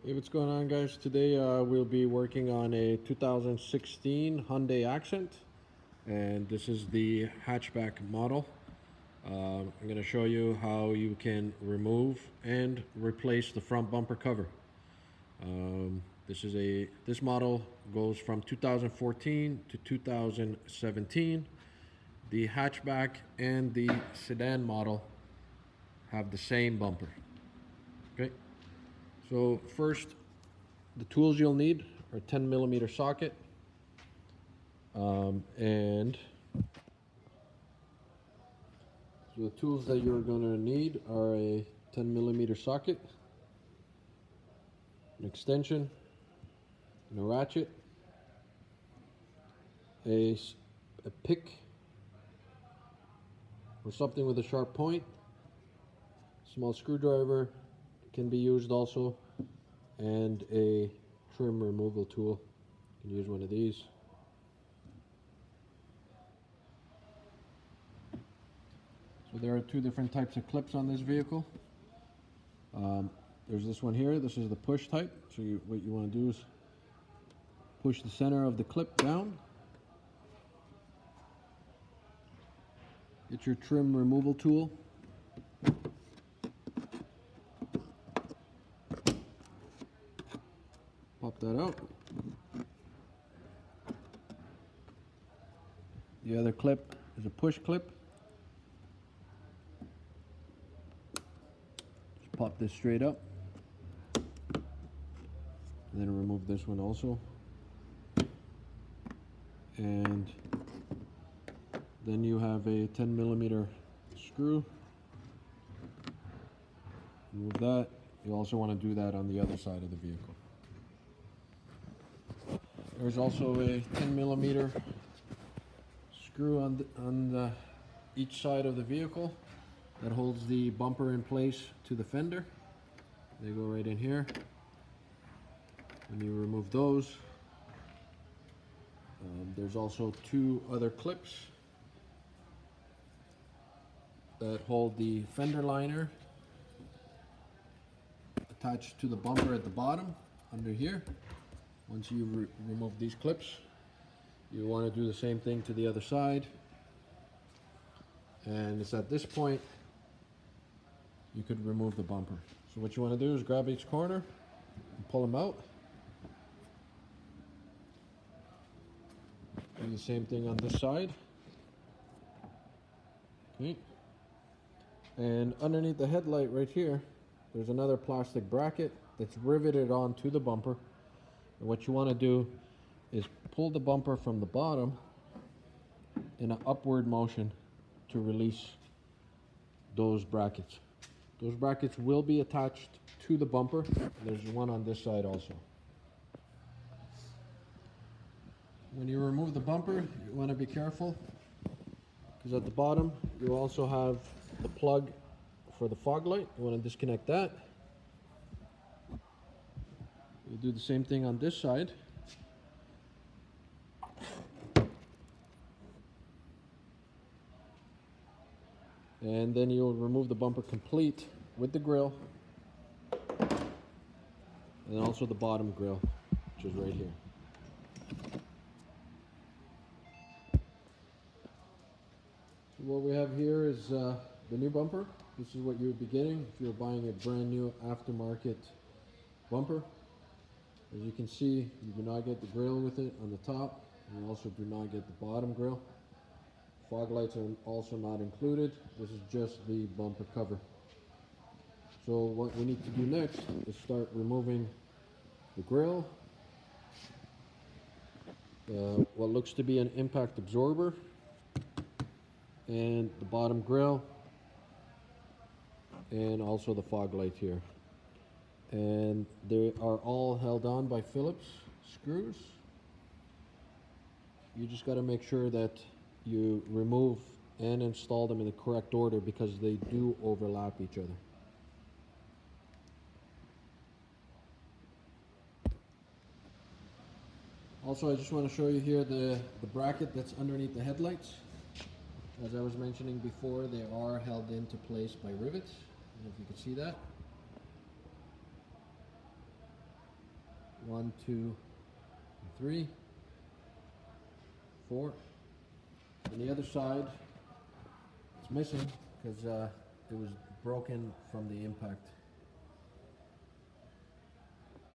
Hey, what's going on, guys? Today we'll be working on a 2016 Hyundai Accent, and this is the hatchback model. I'm going to show you how you can remove and replace the front bumper cover. This model goes from 2014 to 2017. The hatchback and the sedan model have the same bumper. Okay. So first, the tools you'll need are 10mm socket, and so the tools that you're going to need are a 10mm socket, an extension, and a ratchet, a pick or something with a sharp point, small screwdriver can be used also, and a trim removal tool. You can use one of these. So there are two different types of clips on this vehicle. There's this one here. This is the push type. So what you want to do is push the center of the clip down. Get your trim removal tool. Pop that out. The other clip is a push clip. Just pop this straight up. And then remove this one also. And then you have a 10mm screw. Remove that. You also want to do that on the other side of the vehicle. There's also a 10mm screw on each side of the vehicle that holds the bumper in place to the fender. They go right in here. When you remove those, there's also two other clips that hold the fender liner attached to the bumper at the bottom under here. Once you remove these clips, you want to do the same thing to the other side. And it's at this point you could remove the bumper. So what you want to do is grab each corner and pull them out. Do the same thing on this side. Okay. And underneath the headlight right here, there's another plastic bracket that's riveted onto the bumper. And what you want to do is pull the bumper from the bottom in an upward motion to release those brackets. Those brackets will be attached to the bumper. There's one on this side also. When you remove the bumper, you want to be careful, because at the bottom you also have the plug for the fog light. You want to disconnect that. You do the same thing on this side. And then you'll remove the bumper complete with the grille, and also the bottom grille, which is right here. So what we have here is the new bumper. This is what you would be getting if you're buying a brand new aftermarket bumper. As you can see, you do not get the grille with it on the top. You also do not get the bottom grille. Fog lights are also not included. This is just the bumper cover. So what we need to do next is start removing the grille, what looks to be an impact absorber, and the bottom grille, and also the fog light here. And they are all held on by Phillips screws. You just got to make sure that you remove and install them in the correct order, because they do overlap each other. Also, I just want to show you here the bracket that's underneath the headlights. As I was mentioning before, they are held into place by rivets. I don't know if you can see that. 1, 2, 3, 4. And the other side, it's missing because it was broken from the impact.